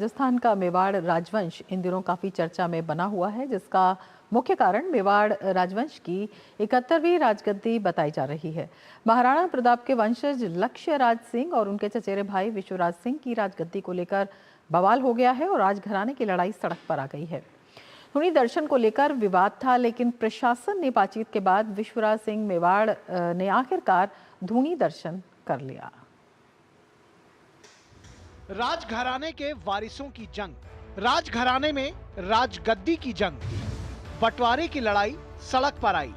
राजस्थान का मेवाड़ राजवंश इन दिनों काफी चर्चा में बना हुआ है, जिसका मुख्य कारण मेवाड़ राजवंश की 71वीं राजगद्दी बताई जा रही है। महाराणा प्रताप के वंशज लक्ष्य राज सिंह और उनके चचेरे भाई विश्वराज सिंह की राजगद्दी को लेकर बवाल हो गया है और राजघराने की लड़ाई सड़क पर आ गई है। धूनी दर्शन को लेकर विवाद था, लेकिन प्रशासन ने बातचीत के बाद विश्वराज सिंह मेवाड़ ने आखिरकार धूनी दर्शन कर लिया। राजघराने के वारिसों की जंग, राजघराने में राजगद्दी की जंग, बंटवारे की लड़ाई सड़क पर आई।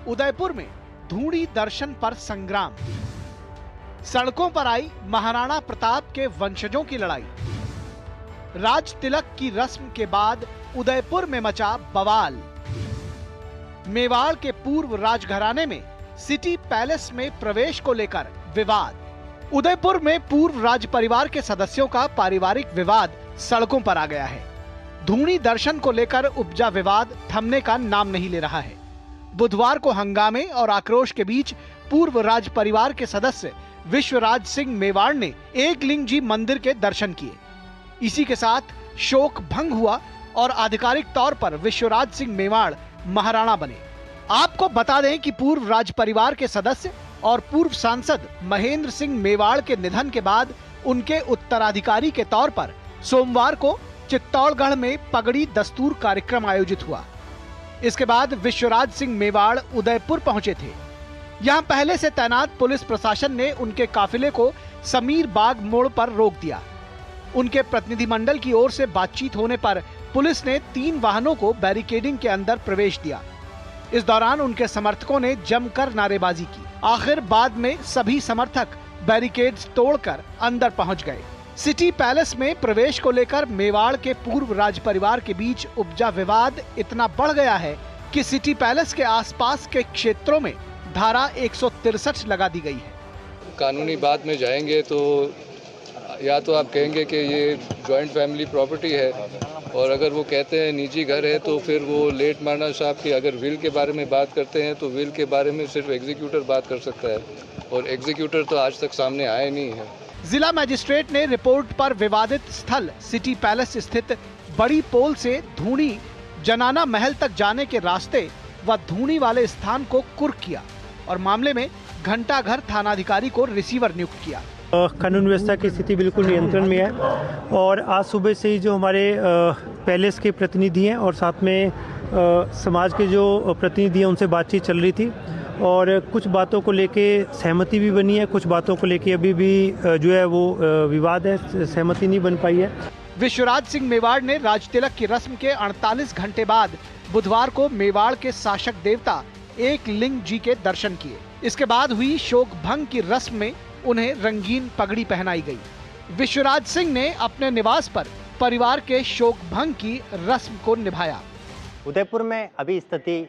उदयपुर में धूनी दर्शन पर संग्राम, सड़कों पर आई महाराणा प्रताप के वंशजों की लड़ाई। राज तिलक की रस्म के बाद उदयपुर में मचा बवाल। मेवाड़ के पूर्व राजघराने में सिटी पैलेस में प्रवेश को लेकर विवाद। उदयपुर में पूर्व राज परिवार के सदस्यों का पारिवारिक विवाद सड़कों पर आ गया है। धूनी दर्शन को लेकर उपजा विवाद थमने का नाम नहीं ले रहा है। बुधवार को हंगामे और आक्रोश के बीच पूर्व राज परिवार के सदस्य विश्वराज सिंह मेवाड़ ने एकलिंग जी मंदिर के दर्शन किए। इसी के साथ शोक भंग हुआ और आधिकारिक तौर पर विश्वराज सिंह मेवाड़ महाराणा बने। आपको बता दें कि पूर्व राज परिवार के सदस्य और पूर्व सांसद महेंद्र सिंह मेवाड़ के निधन के बाद उनके उत्तराधिकारी के तौर पर सोमवार को चित्तौड़गढ़ में पगड़ी दस्तूर कार्यक्रम आयोजित हुआ। इसके बाद विश्वराज सिंह मेवाड़ उदयपुर पहुंचे थे। यहां पहले से तैनात पुलिस प्रशासन ने उनके काफिले को समीर बाग मोड़ पर रोक दिया। उनके प्रतिनिधिमंडल की ओर से बातचीत होने पर पुलिस ने 3 वाहनों को बैरिकेडिंग के अंदर प्रवेश दिया। इस दौरान उनके समर्थकों ने जमकर नारेबाजी की। आखिर बाद में सभी समर्थक बैरिकेड्स तोड़कर अंदर पहुंच गए। सिटी पैलेस में प्रवेश को लेकर मेवाड़ के पूर्व राज परिवार के बीच उपजा विवाद इतना बढ़ गया है कि सिटी पैलेस के आसपास के क्षेत्रों में धारा 163 लगा दी गई है। कानूनी बात में जाएंगे तो या तो आप कहेंगे कि ये जॉइंट फैमिली प्रॉपर्टी है, और अगर वो कहते हैं निजी घर है तो फिर वो लेट महाराणा साहब की अगर विल के बारे में बात करते हैं तो विल के बारे में सिर्फ एग्जीक्यूटर बात कर सकता है, और एग्जीक्यूटर तो आज तक सामने आए नहीं है। जिला मजिस्ट्रेट ने रिपोर्ट पर विवादित स्थल सिटी पैलेस स्थित बड़ी पोल से धूनी जनाना महल तक जाने के रास्ते व धूनी वाले स्थान को कुर्क किया और मामले में घंटाघर थानाधिकारी को रिसीवर नियुक्त किया। कानून व्यवस्था की स्थिति बिल्कुल नियंत्रण में है और आज सुबह से ही जो हमारे पैलेस के प्रतिनिधि हैं और साथ में समाज के जो प्रतिनिधि हैं उनसे बातचीत चल रही थी और कुछ बातों को लेके सहमति भी बनी है, कुछ बातों को लेके अभी भी जो है वो विवाद है, सहमति नहीं बन पाई है। विश्वराज सिंह मेवाड़ ने राज तिलक की रस्म के 48 घंटे बाद बुधवार को मेवाड़ के शासक देवता एकलिंग जी के दर्शन किए। इसके बाद हुई शोक भंग की रस्म में उन्हें रंगीन पगड़ी पहनाई गई। विश्वराज सिंह ने अपने निवास पर परिवार के शोक भंग की रस्म को निभाया। उदयपुर में अभी स्थिति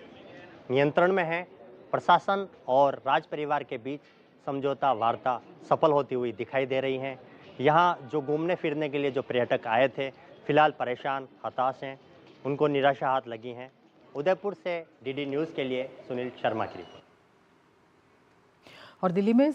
नियंत्रण में है। प्रशासन और राज परिवार के बीच समझौता वार्ता सफल होती हुई दिखाई दे रही है। यहाँ जो घूमने फिरने के लिए जो पर्यटक आए थे फिलहाल परेशान हताश हैं, उनको निराशा हाथ लगी है। उदयपुर से डीडी न्यूज़ के लिए सुनील शर्मा की रिपोर्ट। और दिल्ली में